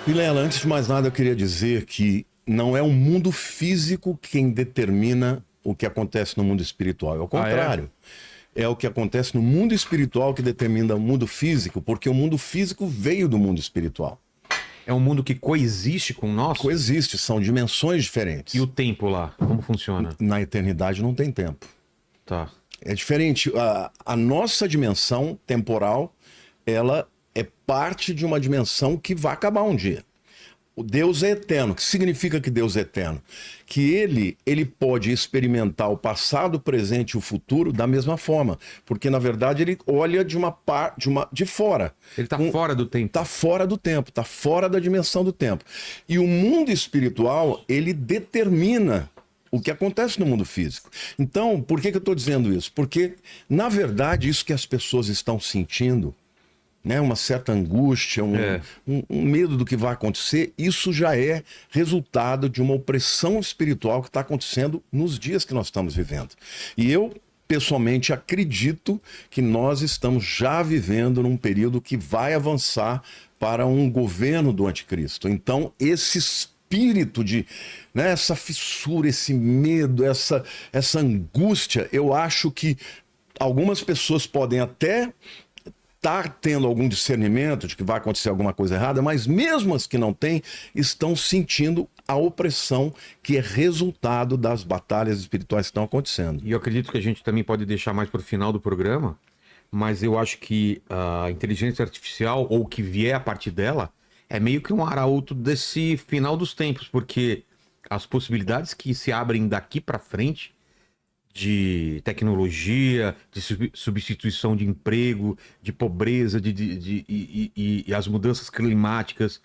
Vilela, antes de mais nada, eu queria dizer que não é o mundo físico quem determina o que acontece no mundo espiritual. É o contrário. É o que acontece no mundo espiritual que determina o mundo físico, porque o mundo físico veio do mundo espiritual. É um mundo que coexiste com o nosso? Coexiste, são dimensões diferentes. E o tempo lá, como funciona? Na eternidade não tem tempo. Tá. É diferente. A nossa dimensão temporal, ela é parte de uma dimensão que vai acabar um dia. O Deus é eterno. O que significa que Deus é eterno? Que ele pode experimentar o passado, o presente e o futuro da mesma forma. Porque, na verdade, ele olha de fora. Ele está fora do tempo. Está fora do tempo, está fora da dimensão do tempo. E o mundo espiritual, ele determina o que acontece no mundo físico. Então, por que eu estou dizendo isso? Porque, na verdade, isso que as pessoas estão sentindo, né, uma certa angústia, um medo do que vai acontecer, isso já é resultado de uma opressão espiritual que está acontecendo nos dias que nós estamos vivendo. E eu, pessoalmente, acredito que nós estamos já vivendo num período que vai avançar para um governo do anticristo. Então, esse espírito de, né, essa fissura, esse medo, essa angústia, eu acho que algumas pessoas podem até estar tendo algum discernimento de que vai acontecer alguma coisa errada, mas mesmo as que não têm, estão sentindo a opressão que é resultado das batalhas espirituais que estão acontecendo. E eu acredito que a gente também pode deixar mais para o final do programa, mas eu acho que a inteligência artificial, ou o que vier a partir dela, é meio que um arauto desse final dos tempos, porque as possibilidades que se abrem daqui para frente de tecnologia, de substituição de emprego, de pobreza, e as mudanças climáticas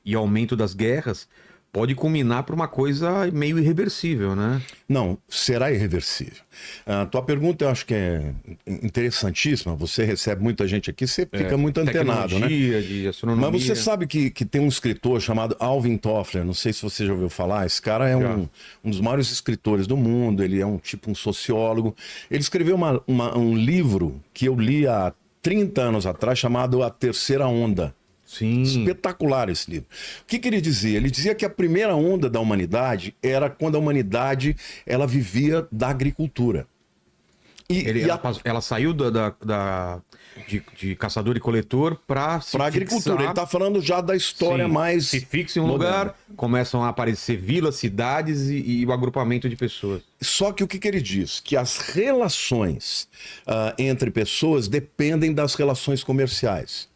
e aumento das guerras, pode culminar para uma coisa meio irreversível, né? Não, será irreversível. A tua pergunta eu acho que é interessantíssima. Você recebe muita gente aqui, você fica muito antenado, né? De astronomia. Mas você sabe que tem um escritor chamado Alvin Toffler, não sei se você já ouviu falar, esse cara é um dos maiores escritores do mundo, ele é um sociólogo. Ele escreveu um livro que eu li há 30 anos atrás, chamado A Terceira Onda. Sim. Espetacular esse livro. O que ele dizia? Ele dizia que a primeira onda da humanidade era quando a humanidade ela vivia da agricultura. Ela saiu de caçador e coletor para agricultura. Ele está falando já da história mais... Se fixa em um lugar, começam a aparecer vilas, cidades e o agrupamento de pessoas. Só que o que ele diz? Que as relações entre pessoas dependem das relações comerciais.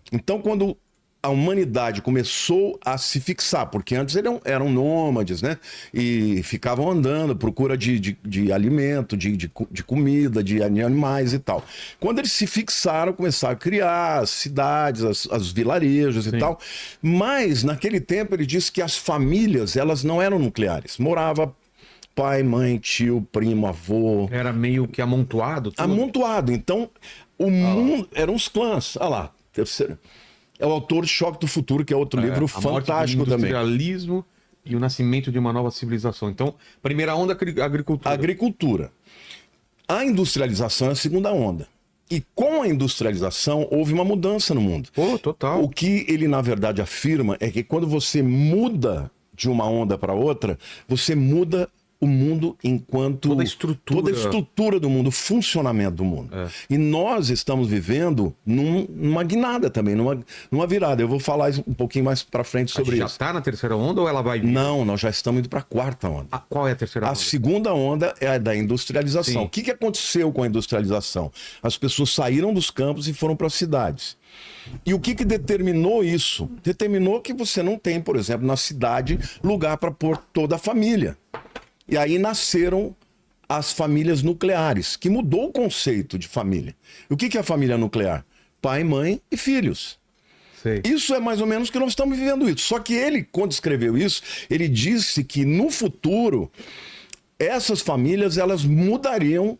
Então, quando a humanidade começou a se fixar, porque antes eram nômades, né? E ficavam andando, procura de alimento, de comida, de animais e tal. Quando eles se fixaram, começaram a criar as cidades, as vilarejos e tal. Mas, naquele tempo, ele disse que as famílias, elas não eram nucleares. Morava pai, mãe, tio, primo, avô. Era meio que amontoado? Tudo? Amontoado. Então, o mundo... Eram os clãs. Olha lá. Terceiro. É o autor de Choque do Futuro, que é outro livro fantástico também. O industrialismo e o nascimento de uma nova civilização. Então, primeira onda, agricultura. Agricultura. A industrialização é a segunda onda. E com a industrialização, houve uma mudança no mundo. Pô, total. O que ele, na verdade, afirma é que quando você muda de uma onda para outra, você muda o mundo enquanto... Toda a estrutura do mundo, o funcionamento do mundo. E nós estamos vivendo numa guinada também, numa virada. Eu vou falar um pouquinho mais para frente sobre isso. Já está na terceira onda ou ela vai vir? Não, nós já estamos indo para a quarta onda. Qual é a terceira onda? A segunda onda é a da industrialização. Sim. O que aconteceu com a industrialização? As pessoas saíram dos campos e foram para as cidades. E o que determinou isso? Determinou que você não tem, por exemplo, na cidade, lugar para pôr toda a família. E aí nasceram as famílias nucleares, que mudou o conceito de família. E o que é a família nuclear? Pai, mãe e filhos. Sei. Isso é mais ou menos o que nós estamos vivendo isso. Só que ele, quando escreveu isso, ele disse que no futuro, essas famílias elas mudariam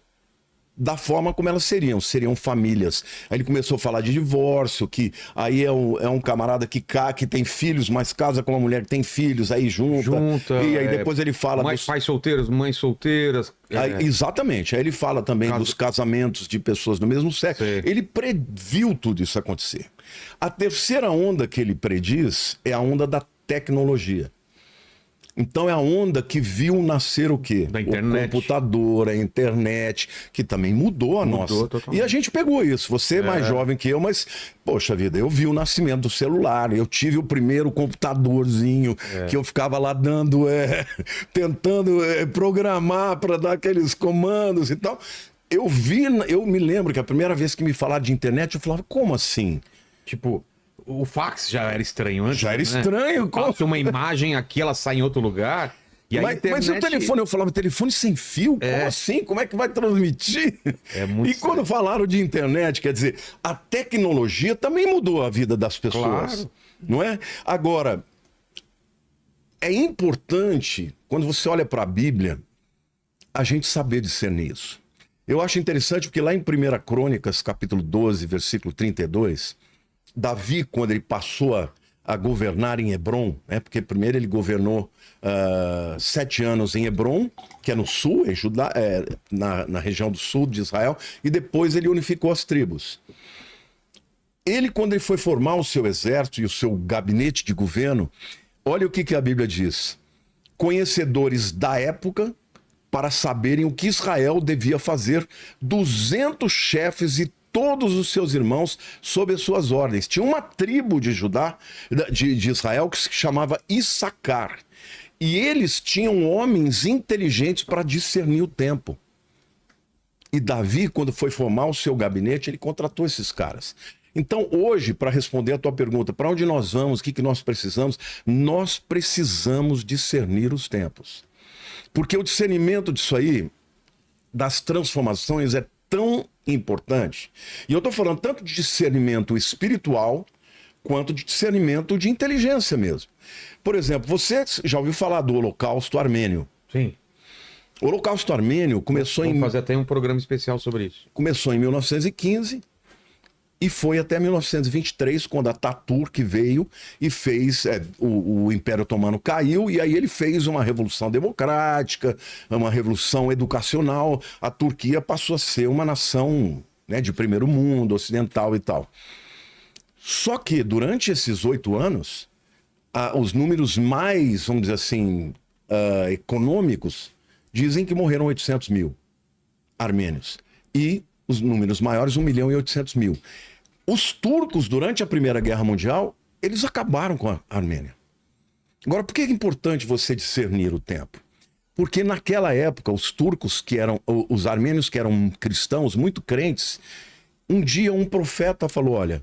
da forma como elas seriam famílias. Aí ele começou a falar de divórcio, que aí é um camarada que tem filhos, mas casa com uma mulher que tem filhos, aí junta e aí depois ele fala pais solteiros, mães solteiras. Aí, exatamente, aí ele fala também dos casamentos de pessoas do mesmo sexo. Sim. Ele previu tudo isso acontecer. A terceira onda que ele prediz é a onda da tecnologia. Então é a onda que viu nascer o quê? Da internet. O computador, a internet, que também mudou a nossa. Totalmente. E a gente pegou isso. Você é mais jovem que eu, mas, poxa vida, eu vi o nascimento do celular. Eu tive o primeiro computadorzinho que eu ficava lá dando, tentando programar para dar aqueles comandos e tal. Eu me lembro que a primeira vez que me falaram de internet, eu falava, como assim? Tipo, o fax já era estranho antes. Já era né? estranho. Passa uma imagem aqui, ela sai em outro lugar. E a internet... Mas o telefone, eu falava, telefone sem fio? Como assim? Como é que vai transmitir? É muito E quando falaram de internet, quer dizer, a tecnologia também mudou a vida das pessoas. Claro. Não é? Agora, é importante, quando você olha para a Bíblia, a gente saber discernir isso. Eu acho interessante porque lá em 1 Crônicas, capítulo 12, versículo 32, Davi, quando ele passou a governar em Hebrom, né? Porque primeiro ele governou 7 anos em Hebrom, que é no sul, em Judá, na região do sul de Israel, e depois ele unificou as tribos. Ele, quando ele foi formar o seu exército e o seu gabinete de governo, olha o que a Bíblia diz. Conhecedores da época, para saberem o que Israel devia fazer, 200 chefes e todos os seus irmãos sob as suas ordens. Tinha uma tribo de Judá, de Israel, que se chamava Issacar. E eles tinham homens inteligentes para discernir o tempo. E Davi, quando foi formar o seu gabinete, ele contratou esses caras. Então, hoje, para responder a tua pergunta, para onde nós vamos, o que nós precisamos discernir os tempos. Porque o discernimento disso aí, das transformações, é tão importante. E eu estou falando tanto de discernimento espiritual, quanto de discernimento de inteligência mesmo. Por exemplo, você já ouviu falar do Holocausto Armênio? Sim. O Holocausto Armênio começou Vamos fazer até um programa especial sobre isso. Começou em 1915 e foi até 1923, quando a Ataturk veio e fez... o Império Otomano caiu e aí ele fez uma revolução democrática, uma revolução educacional. A Turquia passou a ser uma nação, né, de primeiro mundo, ocidental e tal. Só que durante esses 8 anos, os números mais, vamos dizer assim, econômicos, dizem que morreram 800 mil armênios. E os números maiores, 1.800.000. Os turcos, durante a Primeira Guerra Mundial, eles acabaram com a Armênia. Agora, por que é importante você discernir o tempo? Porque naquela época, os armênios que eram cristãos, muito crentes, um dia um profeta falou, olha,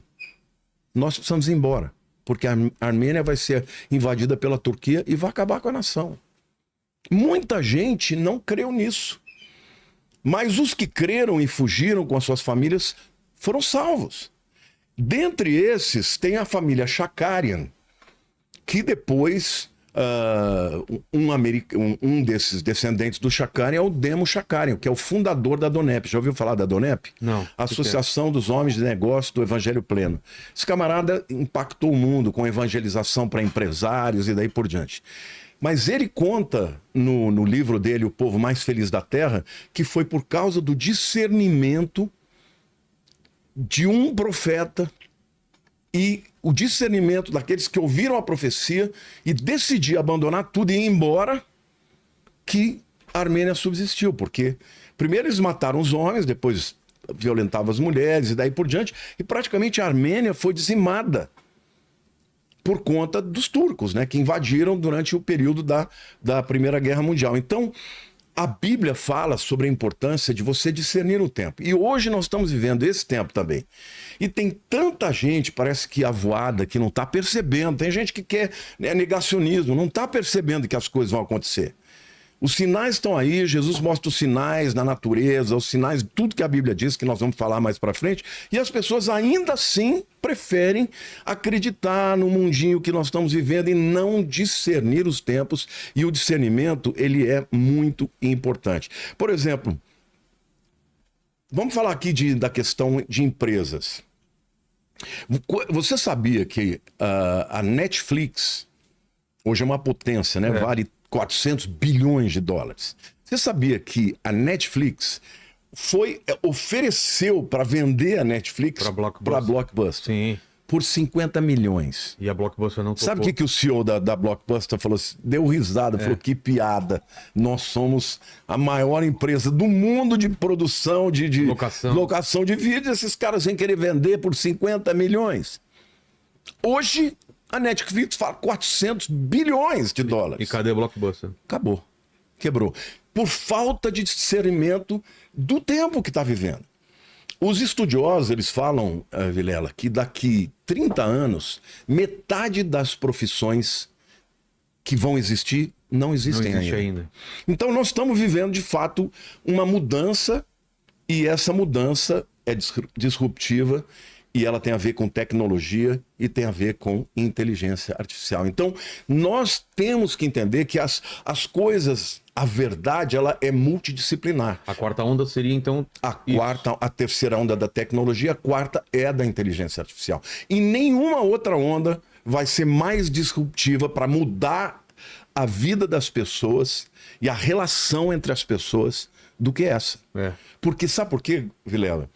nós precisamos ir embora, porque a Armênia vai ser invadida pela Turquia e vai acabar com a nação. Muita gente não creu nisso. Mas os que creram e fugiram com as suas famílias foram salvos. Dentre esses, tem a família Shakarian, que depois, um desses descendentes do Shakarian é o Demo Shakarian, que é o fundador da DONEP. Já ouviu falar da DONEP? Não. Associação dos Homens de Negócio do Evangelho Pleno. Esse camarada impactou o mundo com evangelização para empresários e daí por diante. Mas ele conta no livro dele, O Povo Mais Feliz da Terra, que foi por causa do discernimento de um profeta e o discernimento daqueles que ouviram a profecia e decidiram abandonar tudo e ir embora, que a Armênia subsistiu. Porque primeiro eles mataram os homens, depois violentavam as mulheres e daí por diante, e praticamente a Armênia foi dizimada por conta dos turcos, né, que invadiram durante o período da Primeira Guerra Mundial. Então, a Bíblia fala sobre a importância de você discernir o tempo. E hoje nós estamos vivendo esse tempo também. E tem tanta gente, parece que avoada, que não está percebendo. Tem gente que quer negacionismo, não está percebendo que as coisas vão acontecer. Os sinais estão aí, Jesus mostra os sinais na natureza, os sinais de tudo que a Bíblia diz, que nós vamos falar mais para frente, e as pessoas ainda assim preferem acreditar no mundinho que nós estamos vivendo e não discernir os tempos, e o discernimento, ele é muito importante. Por exemplo, Vamos falar aqui da questão de empresas. Você sabia que a Netflix hoje é uma potência, né? Vale 400 bilhões de dólares. Você sabia que a Netflix ofereceu para vender a Netflix para Blockbuster Sim. por 50 milhões. E a Blockbuster não topou. Sabe o que o CEO da Blockbuster falou? Deu risada, falou, que piada. Nós somos a maior empresa do mundo de produção, de locação de vídeo. Esses caras vêm querer vender por 50 milhões. Hoje, a Netflix fala 400 bilhões de dólares. E cadê a Blockbuster? Acabou. Quebrou. Por falta de discernimento do tempo que está vivendo. Os estudiosos, eles falam, Vilela, que daqui 30 anos, metade das profissões que vão existir não existem ainda. Então nós estamos vivendo, de fato, uma mudança, e essa mudança é disruptiva, e ela tem a ver com tecnologia e tem a ver com inteligência artificial. Então, nós temos que entender que as coisas, a verdade, ela é multidisciplinar. A quarta onda seria, então... A terceira onda da tecnologia, a quarta é a da inteligência artificial. E nenhuma outra onda vai ser mais disruptiva para mudar a vida das pessoas e a relação entre as pessoas do que essa. Porque, sabe por quê, Vilela?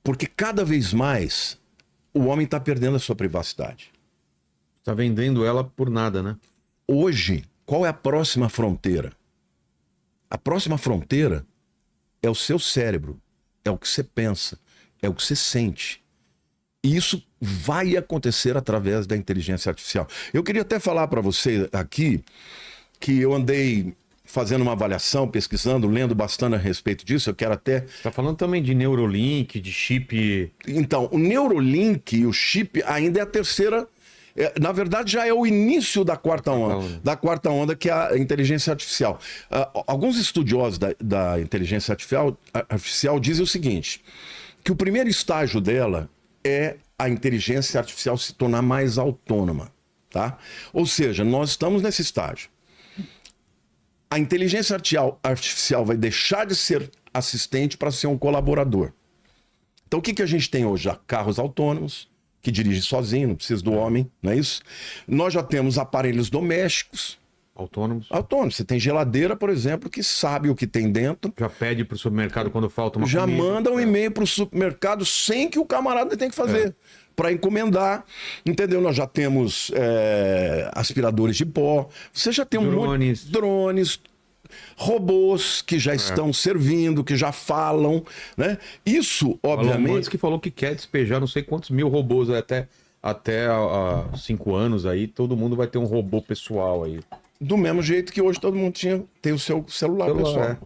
Porque cada vez mais o homem está perdendo a sua privacidade. Está vendendo ela por nada, né? Hoje, qual é a próxima fronteira? A próxima fronteira é o seu cérebro, é o que você pensa, é o que você sente. E isso vai acontecer através da inteligência artificial. Eu queria até falar para você aqui que eu andei fazendo uma avaliação, pesquisando, lendo bastante a respeito disso. Eu quero até... Você está falando também de Neurolink, de chip... Então, o Neurolink e o chip ainda é a terceira... Na verdade, já é o início da quarta onda. Da quarta onda, que é a inteligência artificial. Alguns estudiosos da inteligência artificial dizem o seguinte, que o primeiro estágio dela é a inteligência artificial se tornar mais autônoma. Tá? Ou seja, nós estamos nesse estágio. A inteligência artificial vai deixar de ser assistente para ser um colaborador. Então, o que a gente tem hoje? Já carros autônomos, que dirigem sozinho, não precisa do homem, não é isso? Nós já temos aparelhos domésticos. Autônomos. Você tem geladeira, por exemplo, que sabe o que tem dentro. Já pede para o supermercado quando falta uma já comida. Manda um e-mail para o supermercado sem que o camarada tenha que fazer. Para encomendar, entendeu? Nós já temos aspiradores de pó, você já tem drones, robôs que já estão servindo, que já falam, né? Isso, obviamente... O Elon Musk falou que quer despejar não sei quantos mil robôs até há 5 anos aí, todo mundo vai ter um robô pessoal aí. Do mesmo jeito que hoje todo mundo tem o seu celular pessoal.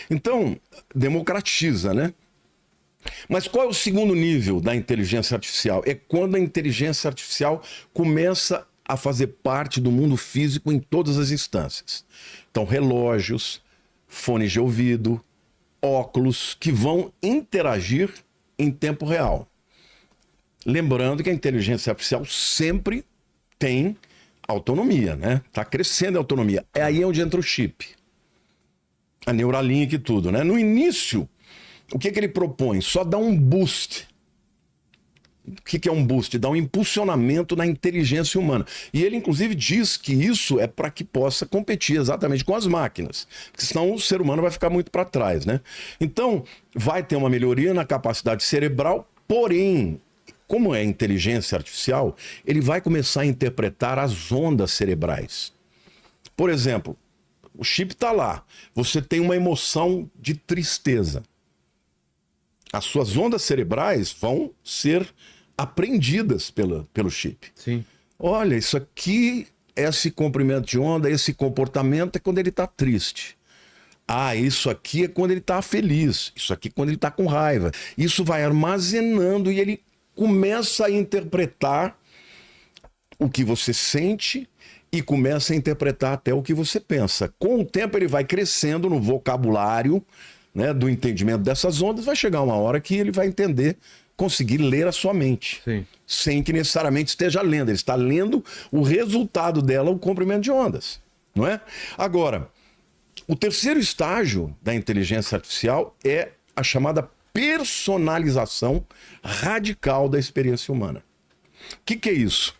Então, democratiza, né? Mas qual é o segundo nível da inteligência artificial? É quando a inteligência artificial começa a fazer parte do mundo físico em todas as instâncias. Então, relógios, fones de ouvido, óculos, que vão interagir em tempo real. Lembrando que a inteligência artificial sempre tem autonomia, né? Está crescendo a autonomia. É aí onde entra o chip. A Neuralink e tudo, né? No início... O que ele propõe? Só dá um boost. O que é um boost? Dá um impulsionamento na inteligência humana. E ele, inclusive, diz que isso é para que possa competir exatamente com as máquinas. Porque senão o ser humano vai ficar muito para trás, né? Então, vai ter uma melhoria na capacidade cerebral, porém, como é inteligência artificial, ele vai começar a interpretar as ondas cerebrais. Por exemplo, o chip está lá. Você tem uma emoção de tristeza. As suas ondas cerebrais vão ser apreendidas pelo chip. Sim. Olha, isso aqui, esse comprimento de onda, esse comportamento é quando ele está triste. Ah, isso aqui é quando ele está feliz. Isso aqui é quando ele está com raiva. Isso vai armazenando e ele começa a interpretar o que você sente e começa a interpretar até o que você pensa. Com o tempo ele vai crescendo no vocabulário, né, do entendimento dessas ondas, vai chegar uma hora que ele vai entender, conseguir ler a sua mente. Sim. Sem que necessariamente esteja lendo. Ele está lendo o resultado dela, o comprimento de ondas. Não é? Agora, o terceiro estágio da inteligência artificial é a chamada personalização radical da experiência humana. O que é isso?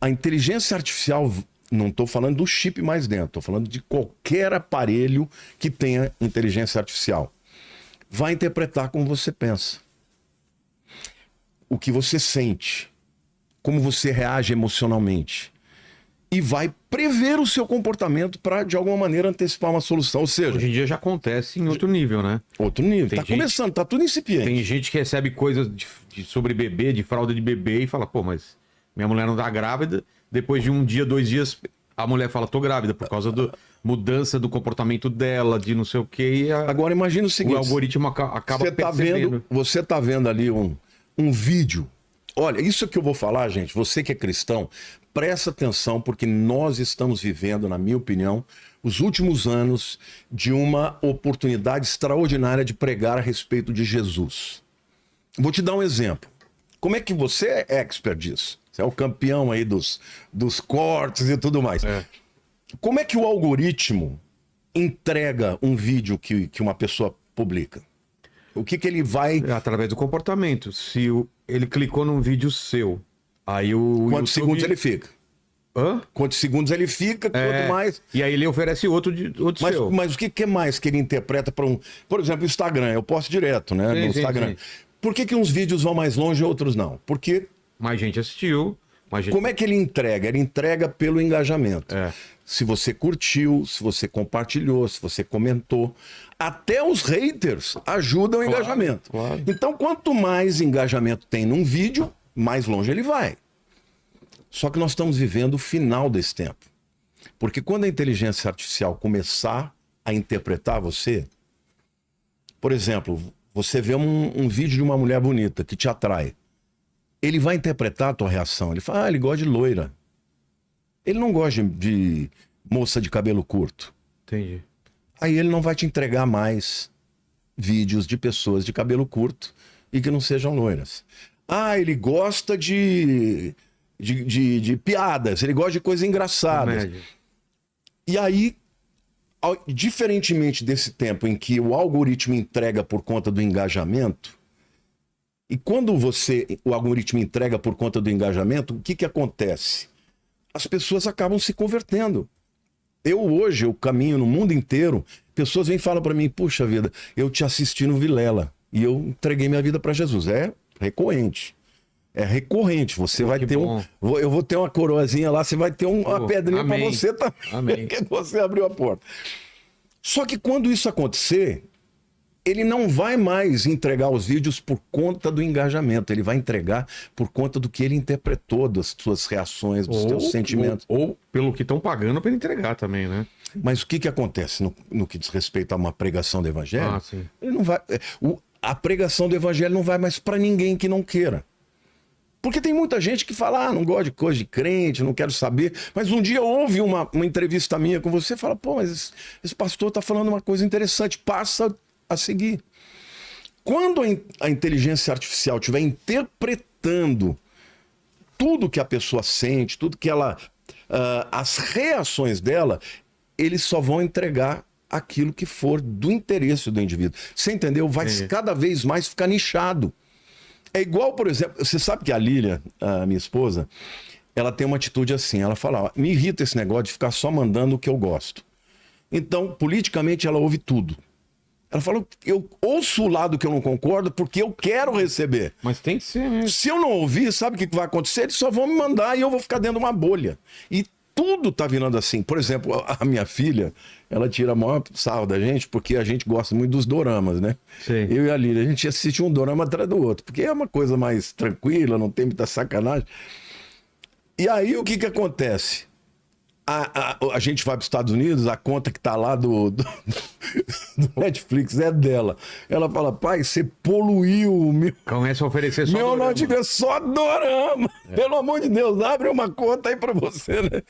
A inteligência artificial, não estou falando do chip mais dentro, estou falando de qualquer aparelho que tenha inteligência artificial, vai interpretar como você pensa, o que você sente, como você reage emocionalmente, e vai prever o seu comportamento para, de alguma maneira, antecipar uma solução. Ou seja, Hoje em dia já acontece em outro nível, né? outro nível. Tem Tá gente- começando, tá tudo incipiente. Tem gente que recebe coisas sobre bebê, de fralda de bebê, e fala, pô, mas minha mulher não tá grávida. Depois de um dia, 2 dias, a mulher fala, tô grávida, por causa da mudança do comportamento dela, de não sei o quê. Agora imagina o O seguinte, algoritmo acaba percebendo. você tá vendo ali um vídeo. Olha, isso que eu vou falar, gente, você que é cristão, presta atenção, porque nós estamos vivendo, na minha opinião, os últimos anos de uma oportunidade extraordinária de pregar a respeito de Jesus. Vou te dar um exemplo. Como é que você é expert disso? Você é o campeão aí dos cortes e tudo mais. Como é que o algoritmo entrega um vídeo que uma pessoa publica? O que ele vai... É através do comportamento. Se ele clicou num vídeo seu, aí o Quantos segundos ele fica? Hã? Quantos segundos ele fica, quanto mais... E aí ele oferece outro seu. Mas o que mais que ele interpreta para um... Por exemplo, o Instagram. Eu posto direto, né? Sim, no sim, Instagram. sim. Por que uns vídeos vão mais longe e outros não? Porque Mais gente assistiu. Mais gente... como é que ele entrega? Ele entrega pelo engajamento. É. Se você curtiu, se você compartilhou, se você comentou. Até os haters ajudam o engajamento. claro. Então, quanto mais engajamento tem num vídeo, mais longe ele vai. Só que nós estamos vivendo o final desse tempo. Porque quando a inteligência artificial começar a interpretar você, por exemplo, você vê um vídeo de uma mulher bonita que te atrai. Ele vai interpretar a tua reação. Ele fala, ele gosta de loira. Ele não gosta de moça de cabelo curto. Entendi. Aí ele não vai te entregar mais vídeos de pessoas de cabelo curto e que não sejam loiras. Ele gosta de piadas, ele gosta de coisas engraçadas. Comédia. E aí, diferentemente desse tempo em que o algoritmo entrega por conta do engajamento, e quando o algoritmo entrega por conta do engajamento, o que acontece? As pessoas acabam se convertendo. Hoje, eu caminho no mundo inteiro, pessoas vêm e falam para mim, puxa vida, eu te assisti no Vilela e eu entreguei minha vida para Jesus. É recorrente. É recorrente. Você vai ter bom. eu vou ter uma coroazinha lá, você vai ter uma pedrinha para amém. você também. Amém. Porque você abriu a porta. Só que quando isso acontecer, ele não vai mais entregar os vídeos por conta do engajamento. Ele vai entregar por conta do que ele interpretou, das suas reações, dos seus sentimentos. Ou pelo que estão pagando para entregar também, né? Mas o que acontece no que diz respeito a uma pregação do evangelho? Sim. Ele não vai, a pregação do evangelho não vai mais para ninguém que não queira. Porque tem muita gente que fala, não gosto de coisa de crente, não quero saber. Mas um dia houve uma entrevista minha com você e fala, pô, mas esse pastor está falando uma coisa interessante, passa a seguir. Quando a inteligência artificial estiver interpretando tudo que a pessoa sente, tudo que ela... as reações dela, eles só vão entregar aquilo que for do interesse do indivíduo. Você entendeu? Vai cada vez mais ficar nichado. É igual, por exemplo, você sabe que a Lília, a minha esposa, ela tem uma atitude assim, ela fala, me irrita esse negócio de ficar só mandando o que eu gosto. Então, politicamente, ela ouve tudo. Ela falou, eu ouço o lado que eu não concordo porque eu quero receber. Mas tem que ser mesmo. Se eu não ouvir, sabe o que vai acontecer? Eles só vão me mandar e eu vou ficar dentro de uma bolha. E tudo tá virando assim. Por exemplo, a minha filha, ela tira a maior sarro da gente porque a gente gosta muito dos doramas, né? Sim. Eu e a Lília, a gente assiste um dorama atrás do outro, porque é uma coisa mais tranquila, não tem muita sacanagem. E aí o que acontece? A gente vai para os Estados Unidos, a conta que tá lá do Netflix é dela. Ela fala, pai, você poluiu o meu... Começa a oferecer só Meu dorama. nome é só dorama. Pelo amor de Deus, abre uma conta aí para você, né?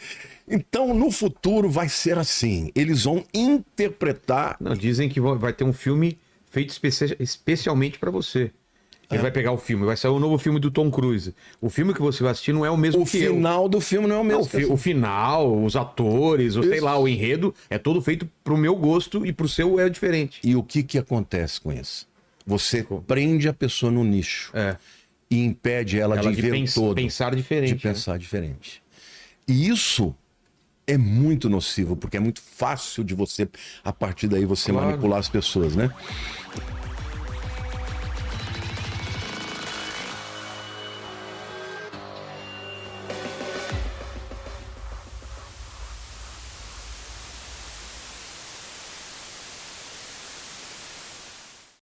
Então, no futuro vai ser assim. Eles vão interpretar... Não, dizem que vai ter um filme feito especialmente para você. Ele vai pegar o filme, vai sair o novo filme do Tom Cruise. O filme que você vai assistir não é o mesmo O que eu. final do filme não é o mesmo. O final, os atores, sei lá, o enredo, é todo feito pro meu gosto e pro seu é diferente. E o que que acontece com isso? Você prende a pessoa no nicho e impede ela de ver todo. Pensar diferente. De pensar diferente. E isso é muito nocivo, porque é muito fácil de você, a partir daí, você manipular as pessoas, né?